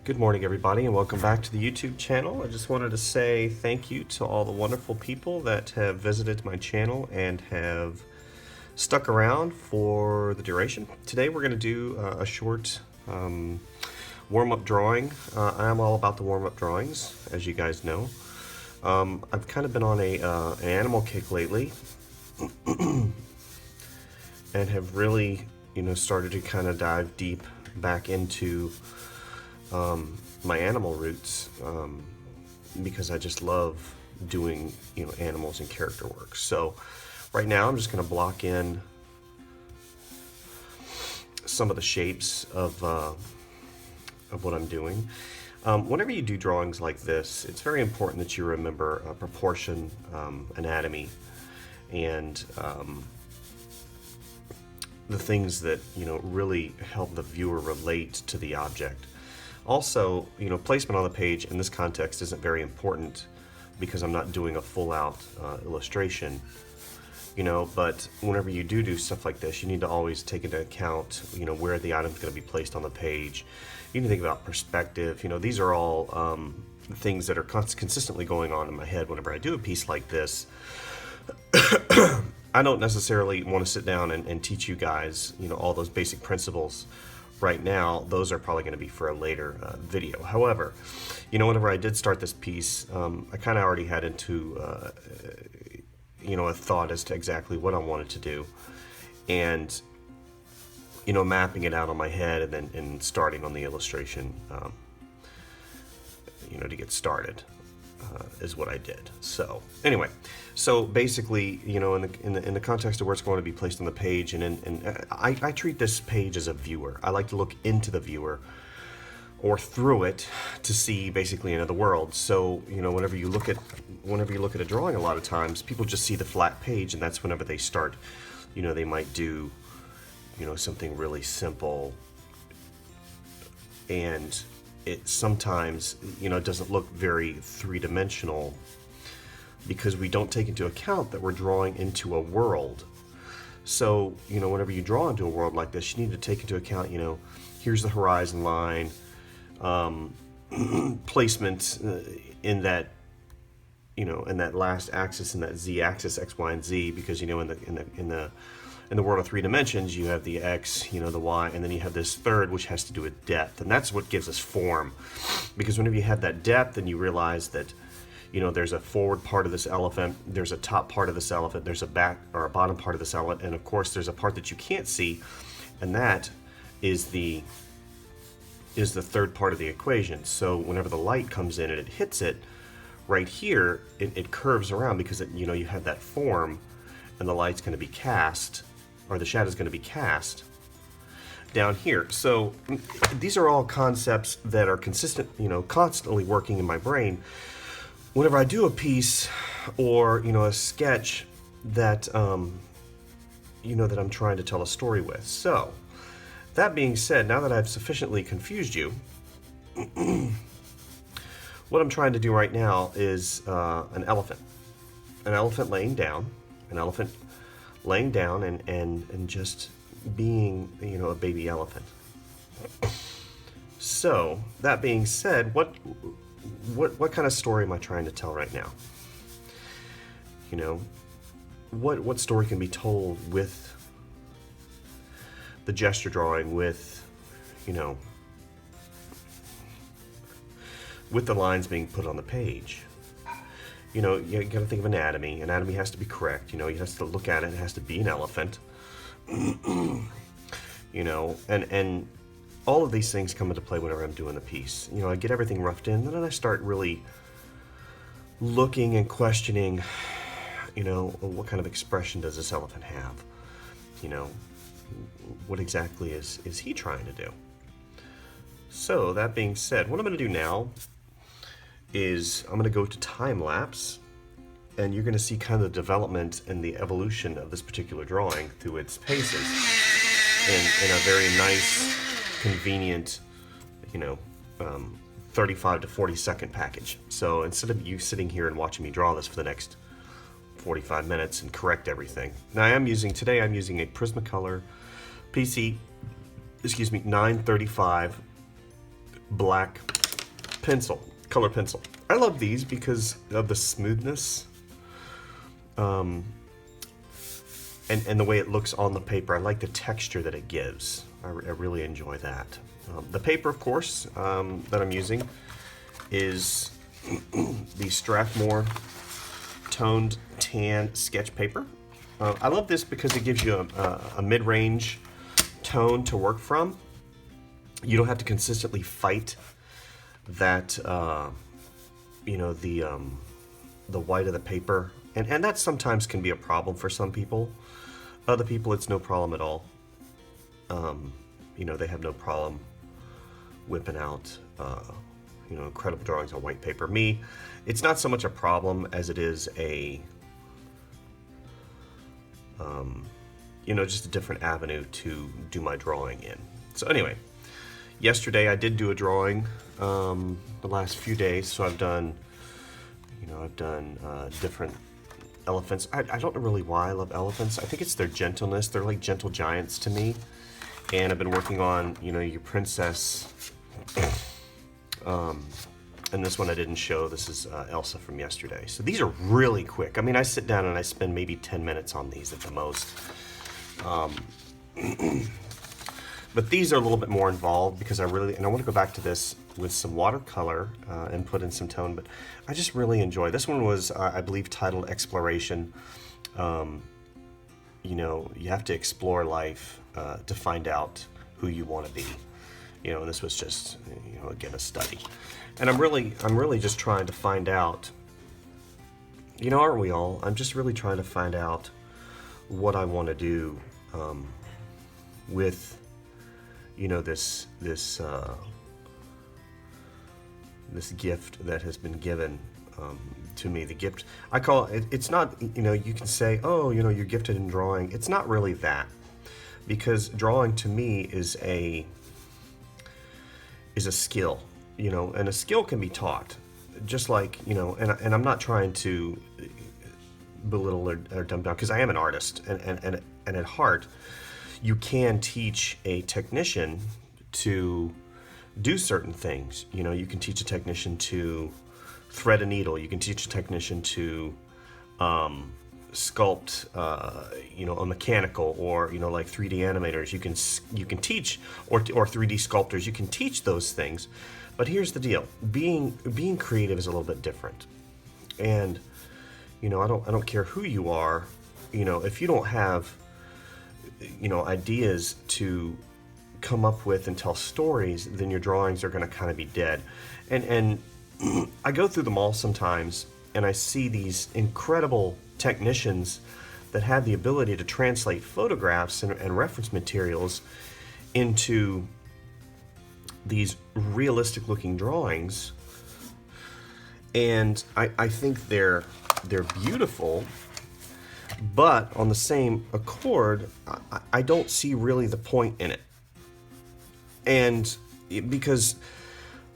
Good morning, everybody, and welcome back to the YouTube channel. I just wanted to say thank you to all the wonderful people that have visited my channel and have stuck around for the duration. Today we're going to do a short warm-up drawing. I am all about the warm-up drawings, as you guys know. I've kind of been on an animal kick lately and have really, started to kind of dive deep back into my animal roots, because I just love doing animals and character work. So right now I'm just going to block in some of the shapes of what I'm doing. Whenever you do drawings like this, it's very important that you remember proportion, anatomy, and the things that really help the viewer relate to the object. Also, placement on the page in this context isn't very important because I'm not doing a full-out illustration, but whenever you do stuff like this, you need to always take into account, where the item's going to be placed on the page. You need to think about perspective. These are all things that are consistently going on in my head whenever I do a piece like this. I don't necessarily want to sit down and teach you guys, all those basic principles right now. Those are probably going to be for a later video. However, whenever I did start this piece, I kind of already had into a thought as to exactly what I wanted to do, and mapping it out on my head, and then starting on the illustration, to get started. Is what I did. So anyway, so basically, in the context of where it's going to be placed on the page, and I treat this page as a viewer. I like to look into the viewer or through it to see basically another world. So whenever you look at a drawing, a lot of times people just see the flat page, and that's whenever they start. They might do something really simple, and it sometimes doesn't look very three-dimensional because we don't take into account that we're drawing into a world. So whenever you draw into a world like this, you need to take into account here's the horizon line, placement in that in that last axis, in that z-axis, x, y, and z, because in the world of three dimensions, you have the x, the y, and then you have this third, which has to do with depth, and that's what gives us form. Because whenever you have that depth, then you realize that, there's a forward part of this elephant, there's a top part of this elephant, there's a back or a bottom part of this elephant, and of course there's a part that you can't see, and that is the third part of the equation. So whenever the light comes in and it hits it, right here, it curves around because you have that form, and the light's going to be cast, or the shadow's going to be cast down here. So these are all concepts that are consistent, constantly working in my brain whenever I do a piece or a sketch that that I'm trying to tell a story with. So that being said, now that I've sufficiently confused you, what I'm trying to do right now is an elephant laying down, and just being, a baby elephant. So that being said, what kind of story am I trying to tell right now? What story can be told with the gesture drawing, with with the lines being put on the page? You gotta think of anatomy. Anatomy has to be correct. You have to look at it. It has to be an elephant. And all of these things come into play whenever I'm doing the piece. I get everything roughed in, then I start really looking and questioning, what kind of expression does this elephant have? What exactly is he trying to do? So that being said, what I'm going to do now is I'm going to go to time lapse, and you're going to see kind of the development and the evolution of this particular drawing through its paces in a very nice, convenient, 35 to 40 second package. So instead of you sitting here and watching me draw this for the next 45 minutes and correct everything. Now today I'm using a Prismacolor PC excuse me, 935 black pencil, color pencil. I love these because of the smoothness and the way it looks on the paper. I like the texture that it gives. I really enjoy that. The paper, of course, that I'm using is the Strathmore toned tan sketch paper. I love this because it gives you a mid-range tone to work from. You don't have to consistently fight that, you know, the white of the paper, and that sometimes can be a problem for some people. Other people, it's no problem at all. You know, they have no problem whipping out, you know, incredible drawings on white paper. Me, it's not so much a problem as it is a, you know, just a different avenue to do my drawing in. So anyway, yesterday I did do a drawing the last few days. So I've done, you know, different elephants. I don't know really why I love elephants. I think it's their gentleness. They're like gentle giants to me. And I've been working on, you know, your princess. And this one I didn't show. This is Elsa from yesterday. So these are really quick. I mean, I sit down and I spend maybe 10 minutes on these at the most. But these are a little bit more involved because I want to go back to this with some watercolor and put in some tone, but I just really enjoy. This one was, I believe, titled Exploration. You know, you have to explore life to find out who you want to be. You know, and this was just, you know, again, a study. And I'm really just trying to find out, you know, aren't we all? I'm just really trying to find out what I want to do with, you know, this gift that has been given to me. The gift, I call it, it's not, you know, you can say, oh, you know, you're gifted in drawing. It's not really that, because drawing to me is a skill, you know, and a skill can be taught, just like, you know, and I'm not trying to belittle or dumb down, because I am an artist, and at heart, you can teach a technician to do certain things. You know, you can teach a technician to thread a needle. You can teach a technician to sculpt, you know, a mechanical, or, you know, like 3D animators. You can teach, or 3D sculptors. You can teach those things. But here's the deal: being creative is a little bit different. And, you know, I don't care who you are. You know, if you don't have, you know, ideas to come up with and tell stories, then your drawings are going to kind of be dead. And I go through them all sometimes, and I see these incredible technicians that have the ability to translate photographs and reference materials into these realistic looking drawings, and I think they're beautiful. But on the same accord, I don't see really the point in it. And because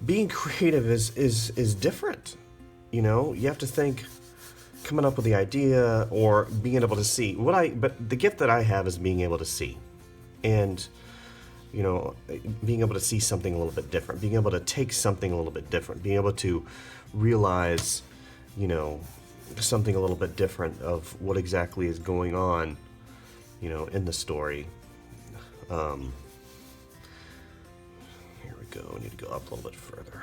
being creative is different. You know, you have to think, coming up with the idea, or being able to see but the gift that I have is being able to see. And, you know, being able to see something a little bit different, being able to take something a little bit different, being able to realize, you know, something a little bit different of what exactly is going on, you know, in the story. Here we go. I need to go up a little bit further.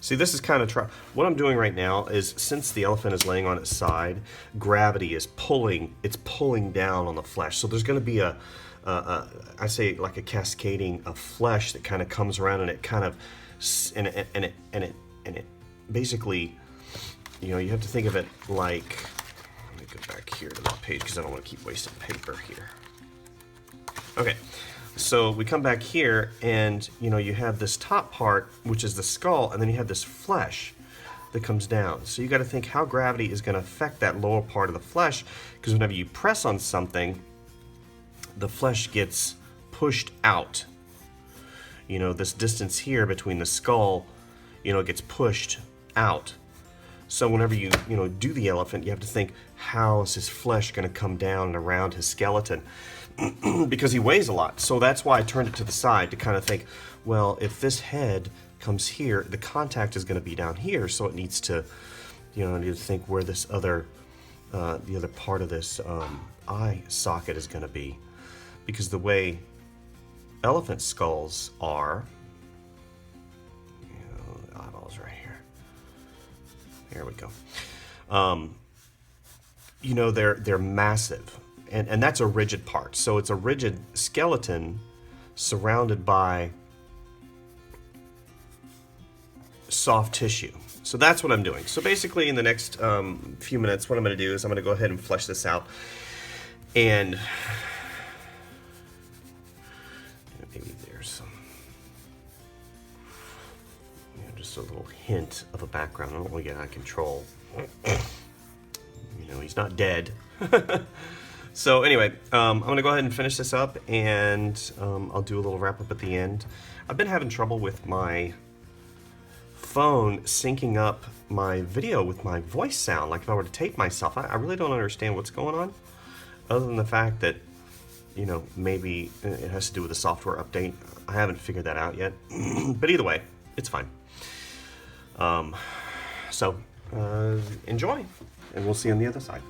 See, this is kind of what I'm doing right now is, since the elephant is laying on its side, gravity is pulling down on the flesh. So there's going to be I say like a cascading of flesh that kind of comes around, and it kind of, and it basically, you know, you have to think of it like, let me go back here to that page because I don't want to keep wasting paper here. Okay, so we come back here, and, you know, you have this top part, which is the skull, and then you have this flesh that comes down. So you got to think how gravity is going to affect that lower part of the flesh, because whenever you press on something, the flesh gets pushed out. You know, this distance here between the skull, you know, gets pushed out. So whenever you do the elephant, you have to think, how is his flesh going to come down and around his skeleton? Because he weighs a lot. So that's why I turned it to the side to kind of think, well, if this head comes here, the contact is going to be down here, so it needs to, I need to think where this other, the other part of this eye socket is going to be. Because the way elephant skulls are, the eyeballs right here. There we go. They're massive, and that's a rigid part. So it's a rigid skeleton surrounded by soft tissue. So that's what I'm doing. So basically, in the next few minutes, what I'm going to do is I'm going to go ahead and flesh this out, and maybe there's some, just a little hint of a background. I don't want to get out of control. He's not dead. So anyway, I'm going to go ahead and finish this up, and I'll do a little wrap up at the end. I've been having trouble with my phone syncing up my video with my voice sound, like if I were to tape myself. I really don't understand what's going on, other than the fact that, maybe it has to do with a software update. I haven't figured that out yet. But either way, it's fine. So enjoy, and we'll see you on the other side.